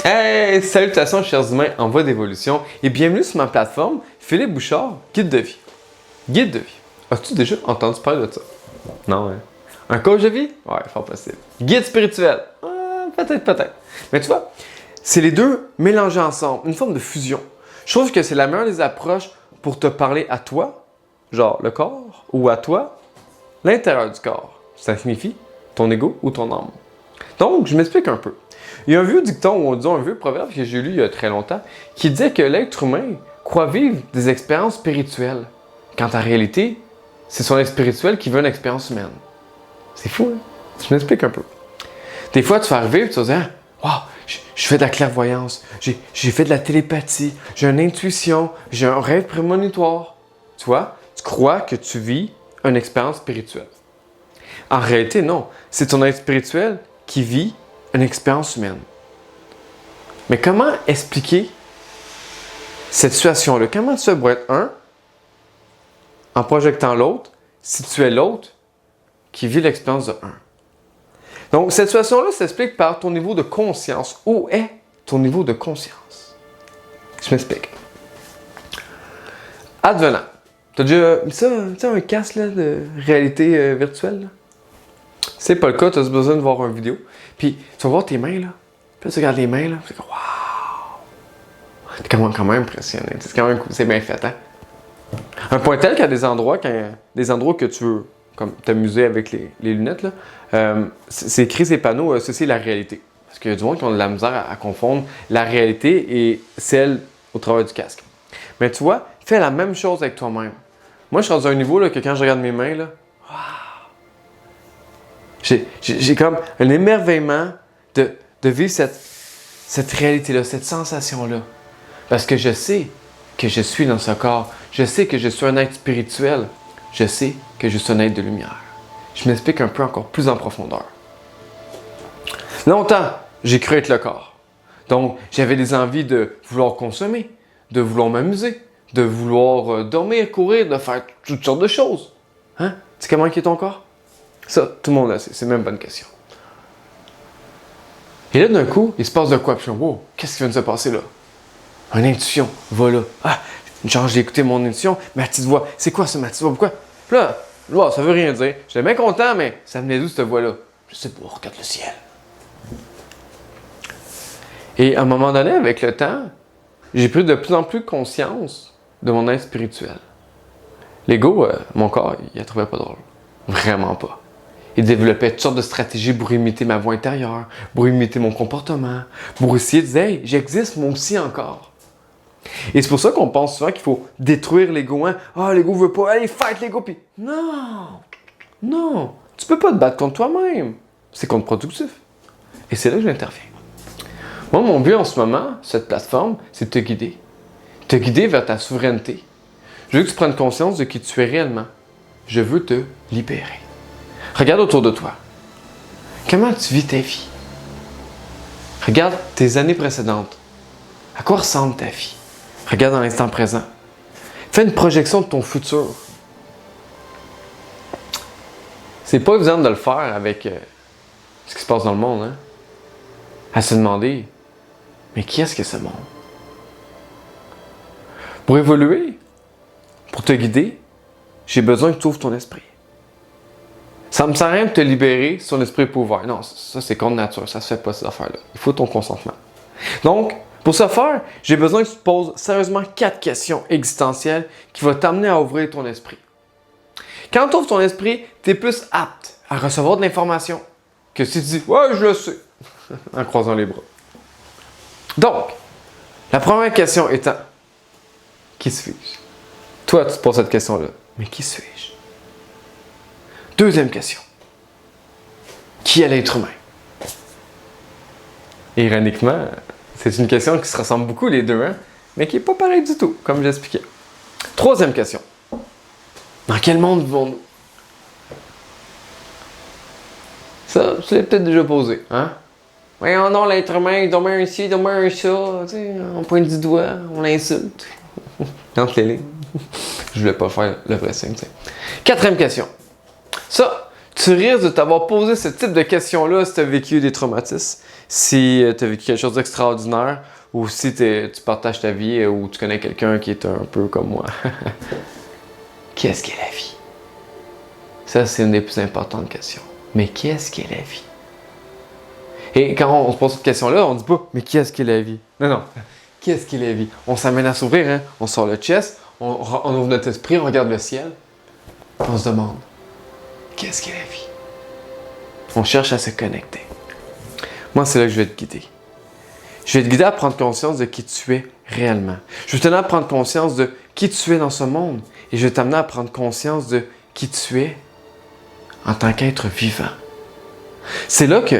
Hey, salutations chers humains en voie d'évolution et bienvenue sur ma plateforme Philippe Bouchard, guide de vie. Guide de vie. As-tu déjà entendu parler de ça? Non, hein? Un coach de vie? Ouais, fort possible. Guide spirituel? Peut-être. Mais tu vois, c'est les deux mélangés ensemble, une forme de fusion. Je trouve que c'est la meilleure des approches pour te parler à toi, genre le corps, ou à toi, l'intérieur du corps. Ça signifie ton ego ou ton âme. Donc, je m'explique un peu. Il y a un vieux dicton, ou disons un vieux proverbe que j'ai lu il y a très longtemps, qui disait que l'être humain croit vivre des expériences spirituelles, quand en réalité, c'est son être spirituel qui veut une expérience humaine. C'est fou, hein? Je m'explique un peu. Des fois, tu vas arriver et tu vas dire « Wow, je fais de la clairvoyance, j'ai fait de la télépathie, j'ai une intuition, j'ai un rêve prémonitoire. » Tu vois, tu crois que tu vis une expérience spirituelle. En réalité, non. C'est ton être spirituel qui vit une expérience humaine. Mais comment expliquer cette situation-là? Comment tu fais pour être un en projetant l'autre si tu es l'autre qui vit l'expérience de un? Donc, cette situation-là s'explique par ton niveau de conscience. Où est ton niveau de conscience? Je m'explique. Advenant. Tu as déjà mis ça, tu sais, un casque là, de réalité virtuelle? Là? Si c'est pas le cas, tu as besoin de voir une vidéo. Puis, tu vas voir tes mains, là. Puis là, tu regardes les mains, là. Tu dis, waouh! T'es quand même impressionné. C'est quand même cool. C'est bien fait, hein? Un point tel qu'à des endroits que tu veux comme t'amuser avec les lunettes, là, c'est écrit ces panneaux, ceci est la réalité. Parce qu'il y a du monde qui ont de la misère à confondre la réalité et celle au travers du casque. Mais tu vois, fais la même chose avec toi-même. Moi, je suis rendu à un niveau là, que quand je regarde mes mains, là, j'ai comme un émerveillement de vivre cette réalité-là, cette sensation-là. Parce que je sais que je suis dans ce corps. Je sais que je suis un être spirituel. Je sais que je suis un être de lumière. Je m'explique un peu encore plus en profondeur. Longtemps, j'ai cru être le corps. Donc, j'avais des envies de vouloir consommer, de vouloir m'amuser, de vouloir dormir, courir, de faire toutes sortes de choses. Hein? Tu sais comment est ton corps? Ça, tout le monde le sait. C'est même pas une question. Et là, d'un coup, il se passe de quoi? Puis je me dis, wow, qu'est-ce qui vient de se passer là? Une intuition, voilà. Ah, genre, j'ai écouté mon intuition, ma petite voix. C'est quoi ça, ma petite voix? Pourquoi? Puis là, ça veut rien dire. J'étais bien content, mais ça venait d'où cette voix-là? Je sais pas, regarde le ciel. Et à un moment donné, avec le temps, j'ai pris de plus en plus conscience de mon être spirituel. L'ego, mon corps, il la trouvait pas drôle. Vraiment pas. Il développait toutes sortes de stratégies pour imiter ma voix intérieure, pour imiter mon comportement, pour essayer de dire « Hey, j'existe moi aussi encore ». Et c'est pour ça qu'on pense souvent qu'il faut détruire l'ego. Hein? Ah, l'ego veut pas, allez, fight l'ego! Puis non, tu peux pas te battre contre toi-même. C'est contre-productif. Et c'est là que j'interviens. Moi, mon but en ce moment, cette plateforme, c'est de te guider. Te guider vers ta souveraineté. Je veux que tu prennes conscience de qui tu es réellement. Je veux te libérer. Regarde autour de toi. Comment tu vis ta vie? Regarde tes années précédentes. À quoi ressemble ta vie? Regarde dans l'instant présent. Fais une projection de ton futur. C'est pas évident de le faire avec ce qui se passe dans le monde, hein? À se demander, mais qui est-ce que ce monde? Pour évoluer, pour te guider, j'ai besoin que tu ouvres ton esprit. Ça me sert à rien de te libérer si ton esprit n'est pas ouvert. Non, ça c'est contre nature, ça se fait pas ces affaires-là. Il faut ton consentement. Donc, pour ce faire, j'ai besoin que tu te poses sérieusement 4 questions existentielles qui vont t'amener à ouvrir ton esprit. Quand tu ouvres ton esprit, tu es plus apte à recevoir de l'information que si tu dis « Ouais, je le sais » en croisant les bras. Donc, la première question étant « Qui suis-je? » Toi, tu te poses cette question-là. Mais qui suis-je? Deuxième question. Qui est l'être humain? Ironiquement, c'est une question qui se ressemble beaucoup les deux, hein? Mais qui n'est pas pareille du tout, comme j'expliquais. Troisième question. Dans quel monde vivons-nous? Ça, je l'ai peut-être déjà posé, hein? Voyons non, l'être humain, il dormait un ci, il dormait un ça, tu sais, on pointe du doigt, on l'insulte. Entre les lignes. Je voulais pas faire le vrai signe, tu sais. Quatrième question. Ça, Tu risques de t'avoir posé ce type de questions-là si tu as vécu des traumatismes, si tu as vécu quelque chose d'extraordinaire, ou si tu partages ta vie ou tu connais quelqu'un qui est un peu comme moi. Qu'est-ce qu'est la vie? Ça, c'est une des plus importantes questions. Mais qu'est-ce qu'est la vie? Et quand on se pose cette question-là, on ne dit pas « Mais qu'est-ce qu'est la vie? » Non, non. Qu'est-ce qu'est la vie? On s'amène à s'ouvrir, hein? On sort le chest, on ouvre notre esprit, on regarde le ciel. On se demande « Qu'est-ce qu'est la vie? » On cherche à se connecter. Moi, c'est là que je vais te guider. Je vais te guider à prendre conscience de qui tu es réellement. Je vais t'amener à prendre conscience de qui tu es dans ce monde. Et je vais t'amener à prendre conscience de qui tu es en tant qu'être vivant. C'est là que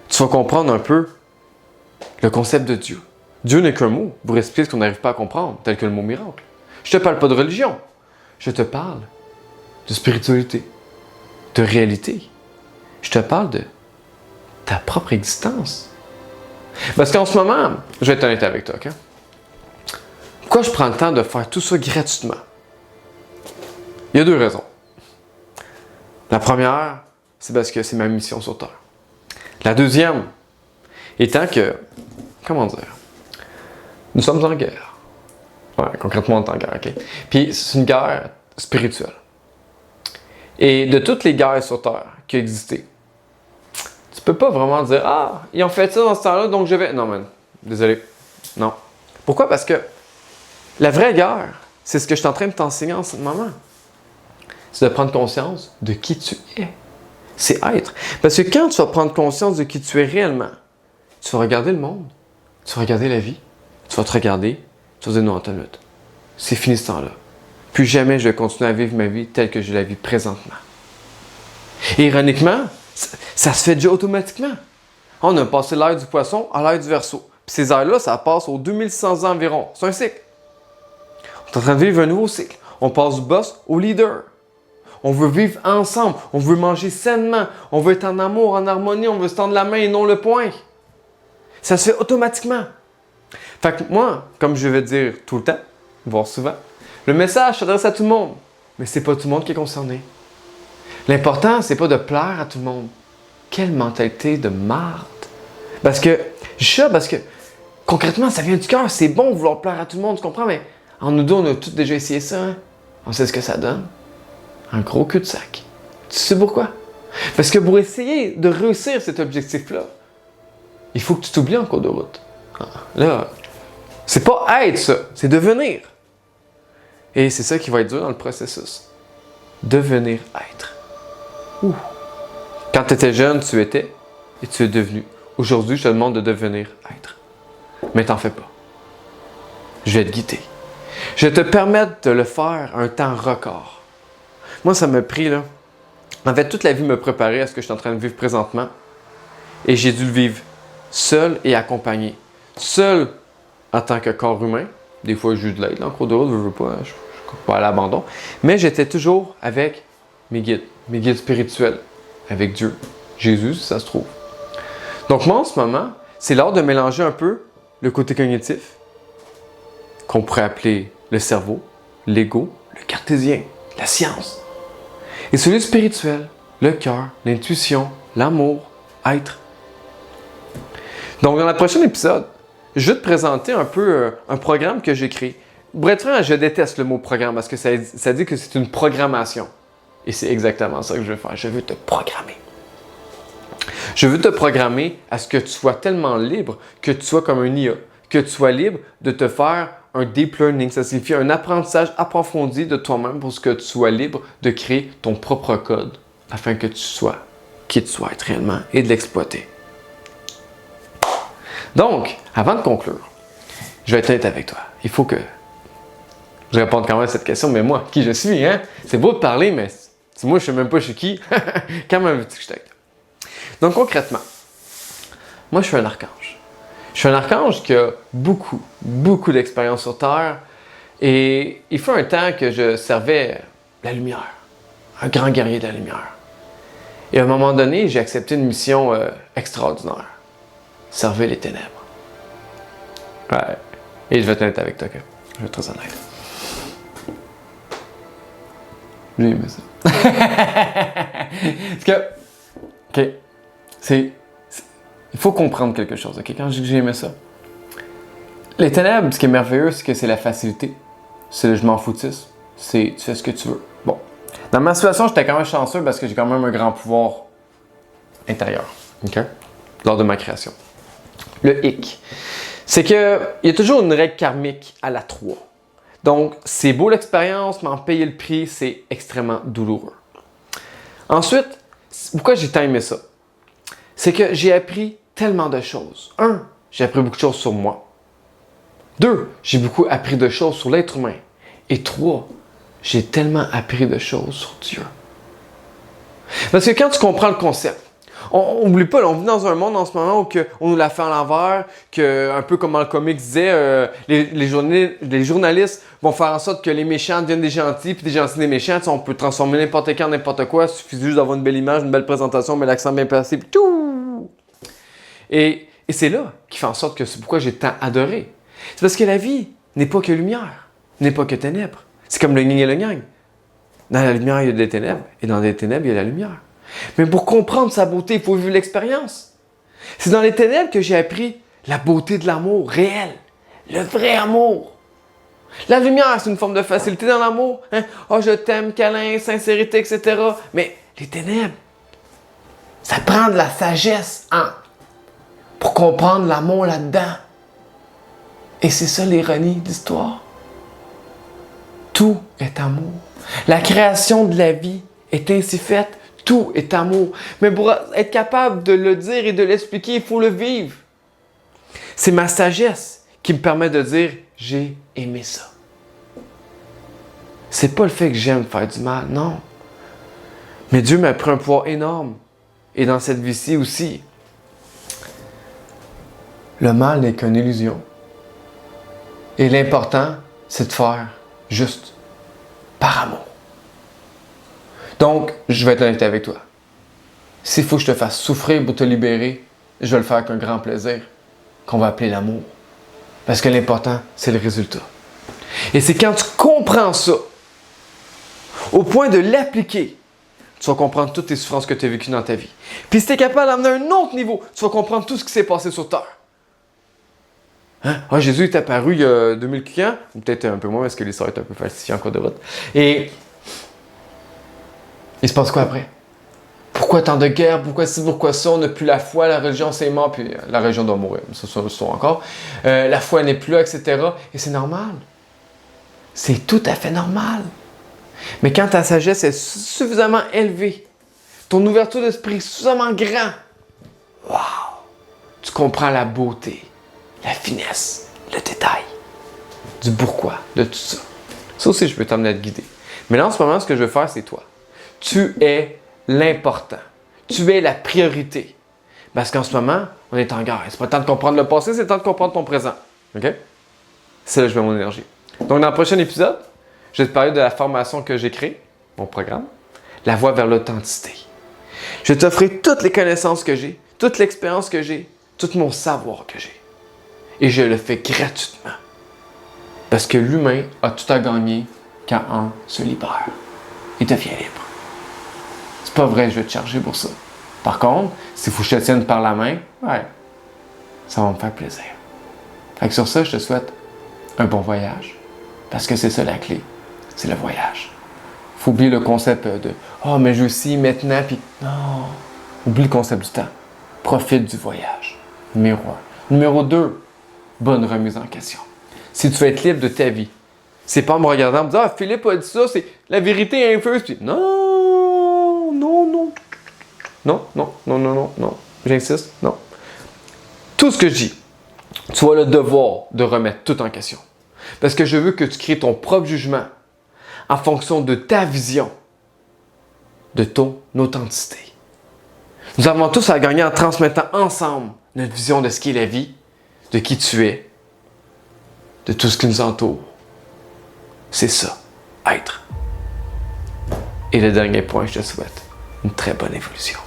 tu vas comprendre un peu le concept de Dieu. Dieu n'est qu'un mot pour expliquer ce qu'on n'arrive pas à comprendre, tel que le mot miracle. Je ne te parle pas de religion. Je te parle de spiritualité, de réalité. Je te parle de ta propre existence. Parce qu'en ce moment, je vais être honnête avec toi, ok? Pourquoi je prends le temps de faire tout ça gratuitement? Il y a deux raisons. La première, c'est parce que c'est ma mission sur Terre. La deuxième, étant que, comment dire, nous sommes en guerre. Ouais, concrètement, on est en guerre, ok? Puis c'est une guerre spirituelle. Et de toutes les guerres sur Terre qui ont existé, tu peux pas vraiment dire « Ah, ils ont fait ça dans ce temps-là, donc je vais... » Non, man, désolé. Non. Pourquoi? Parce que la vraie guerre, c'est ce que je suis en train de t'enseigner en ce moment. C'est de prendre conscience de qui tu es. C'est être. Parce que quand tu vas prendre conscience de qui tu es réellement, tu vas regarder le monde, tu vas regarder la vie, tu vas te regarder, tu vas dire « Non, attends une minute. C'est fini ce temps-là. Plus jamais je vais continuer à vivre ma vie telle que je la vis présentement. » Et ironiquement, ça se fait déjà automatiquement. On a passé l'ère du poisson à l'ère du Verseau. Puis ces ères-là, ça passe aux 2100 ans environ. C'est un cycle. On est en train de vivre un nouveau cycle. On passe du boss au leader. On veut vivre ensemble. On veut manger sainement. On veut être en amour, en harmonie. On veut se tendre la main et non le poing. Ça se fait automatiquement. Fait que moi, comme je vais dire tout le temps, voire souvent, le message s'adresse à tout le monde. Mais c'est pas tout le monde qui est concerné. L'important, c'est pas de plaire à tout le monde. Quelle mentalité de marde! Parce que, concrètement, ça vient du cœur. C'est bon de vouloir plaire à tout le monde, tu comprends? Mais en nous deux, on a tous déjà essayé ça. Hein? On sait ce que ça donne. Un gros cul-de-sac. Tu sais pourquoi? Parce que pour essayer de réussir cet objectif-là, il faut que tu t'oublies en cours de route. Là, c'est pas être ça, c'est devenir. Et c'est ça qui va être dur dans le processus. Devenir être. Ouh. Quand tu étais jeune, tu étais et tu es devenu. Aujourd'hui, je te demande de devenir être. Mais t'en fais pas. Je vais te guider. Je vais te permettre de le faire un temps record. Moi, ça m'a pris, là. En fait, toute la vie me préparait à ce que je suis en train de vivre présentement. Et j'ai dû le vivre seul et accompagné. Seul en tant que corps humain. Des fois, j'ai eu de l'aide en cours de route, je veux pas, je ne pas à l'abandon. Mais j'étais toujours avec mes guides spirituels, avec Dieu, Jésus, si ça se trouve. Donc moi, en ce moment, c'est l'art de mélanger un peu le côté cognitif, qu'on pourrait appeler le cerveau, l'ego, le cartésien, la science, et celui spirituel, le cœur, l'intuition, l'amour, être. Donc dans le prochain épisode, je vais te présenter un peu un programme que j'ai créé. Pour être franc, je déteste le mot programme parce que ça dit que c'est une programmation. Et c'est exactement ça que je veux faire. Je veux te programmer. Je veux te programmer à ce que tu sois tellement libre que tu sois comme un IA. Que tu sois libre de te faire un deep learning. Ça signifie un apprentissage approfondi de toi-même pour que tu sois libre de créer ton propre code afin que tu sois qui tu sois être réellement et de l'exploiter. Donc, avant de conclure, je vais être honnête avec toi. Il faut que je réponde quand même à cette question, mais moi, qui je suis, hein? C'est beau de parler, mais si moi, je sais même pas je suis qui, quand même veux-tu que je t'aide? Donc, concrètement, moi, je suis un archange. Je suis un archange qui a beaucoup d'expérience sur Terre et il fut un temps que je servais la lumière, un grand guerrier de la lumière. Et à un moment donné, j'ai accepté une mission extraordinaire. Servir les ténèbres. Ouais. Et je vais être honnête avec toi, okay? Je vais être très honnête. J'ai aimé ça. Parce que, OK, il faut comprendre quelque chose, OK? Quand je dis que j'ai aimé ça, les ténèbres, ce qui est merveilleux, c'est que c'est la facilité. C'est le je m'en foutisse. C'est tu fais ce que tu veux. Bon. Dans ma situation, j'étais quand même chanceux parce que j'ai quand même un grand pouvoir intérieur. OK? Lors de ma création. Le hic, c'est qu'il y a toujours une règle karmique à la 3. Donc, c'est beau l'expérience, mais en payer le prix, c'est extrêmement douloureux. Ensuite, pourquoi j'ai tant aimé ça? C'est que j'ai appris tellement de choses. 1, j'ai appris beaucoup de choses sur moi. 2, j'ai beaucoup appris de choses sur l'être humain. Et 3, j'ai tellement appris de choses sur Dieu. Parce que quand tu comprends le concept, on n'oublie pas, on vit dans un monde en ce moment où on nous la fait à l'envers, que un peu comme dans le comic disait, les journalistes vont faire en sorte que les méchants deviennent des gentils, puis des gentils des méchants. Tu sais, on peut transformer n'importe qui en n'importe quoi, il suffit juste d'avoir une belle image, une belle présentation, mais l'accent bien placé, puis tout! Et c'est là qui fait en sorte que c'est pourquoi j'ai tant adoré. C'est parce que la vie n'est pas que lumière, n'est pas que ténèbres. C'est comme le yin et le yang. Dans la lumière, il y a des ténèbres, et dans les ténèbres, il y a la lumière. Mais pour comprendre sa beauté, il faut vivre l'expérience. C'est dans les ténèbres que j'ai appris la beauté de l'amour réel, le vrai amour. La lumière, c'est une forme de facilité dans l'amour. Hein? Oh, je t'aime, câlin, sincérité, etc. Mais les ténèbres, ça prend de la sagesse pour comprendre l'amour là-dedans. Et c'est ça l'ironie de l'histoire. Tout est amour. La création de la vie est ainsi faite. Tout est amour. Mais pour être capable de le dire et de l'expliquer, il faut le vivre. C'est ma sagesse qui me permet de dire « j'ai aimé ça ». C'est pas le fait que j'aime faire du mal, non. Mais Dieu m'a pris un pouvoir énorme. Et dans cette vie-ci aussi, le mal n'est qu'une illusion. Et l'important, c'est de faire juste par amour. Donc, je vais être honnête avec toi. S'il faut que je te fasse souffrir pour te libérer, je vais le faire avec un grand plaisir, qu'on va appeler l'amour. Parce que l'important, c'est le résultat. Et c'est quand tu comprends ça, au point de l'appliquer, tu vas comprendre toutes les souffrances que tu as vécues dans ta vie. Puis si tu es capable d'amener à un autre niveau, tu vas comprendre tout ce qui s'est passé sur Terre. Hein? Ah, Jésus est apparu il y a 2000 ans, ou peut-être un peu moins parce que l'histoire est un peu falsifiée en cours de route. Et il se passe quoi après? Pourquoi tant de guerres? Pourquoi ci, pourquoi ça? On n'a plus la foi, la religion c'est mort, puis la religion doit mourir, ça c'est une histoire encore. La foi n'est plus là, etc. Et c'est normal. C'est tout à fait normal. Mais quand ta sagesse est suffisamment élevée, ton ouverture d'esprit est suffisamment grande, wow! Tu comprends la beauté, la finesse, le détail, du pourquoi de tout ça. Ça aussi, je peux t'emmener à te guider. Mais là, en ce moment, ce que je veux faire, c'est toi. Tu es l'important. Tu es la priorité. Parce qu'en ce moment, on est en guerre. C'est pas le temps de comprendre le passé, c'est le temps de comprendre ton présent. OK? C'est là que je mets mon énergie. Donc, dans le prochain épisode, je vais te parler de la formation que j'ai créée, mon programme, La voie vers l'authenticité. Je vais t'offrir toutes les connaissances que j'ai, toute l'expérience que j'ai, tout mon savoir que j'ai. Et je le fais gratuitement. Parce que l'humain a tout à gagner quand un se libère et devient libre. C'est pas vrai, je vais te charger pour ça. Par contre, s'il faut que je te tienne par la main, ouais, ça va me faire plaisir. Fait que sur ça, je te souhaite un bon voyage. Parce que c'est ça la clé, c'est le voyage. Faut oublier le concept de « oh, mais je veux ci, maintenant, puis... » Non, oublie le concept du temps. Profite du voyage. Numéro 1. Numéro 2, bonne remise en question. Si tu veux être libre de ta vie, c'est pas en me regardant en me disant « ah, Philippe a dit ça, c'est la vérité infuse. » Puis non, non, non, non, non, non, non, non, non, j'insiste, non. Tout ce que je dis, tu as le devoir de remettre tout en question. Parce que je veux que tu crées ton propre jugement en fonction de ta vision, de ton authenticité. Nous avons tous à gagner en transmettant ensemble notre vision de ce qu'est la vie, de qui tu es, de tout ce qui nous entoure. C'est ça, être. Et le dernier point, je te souhaite une très bonne évolution.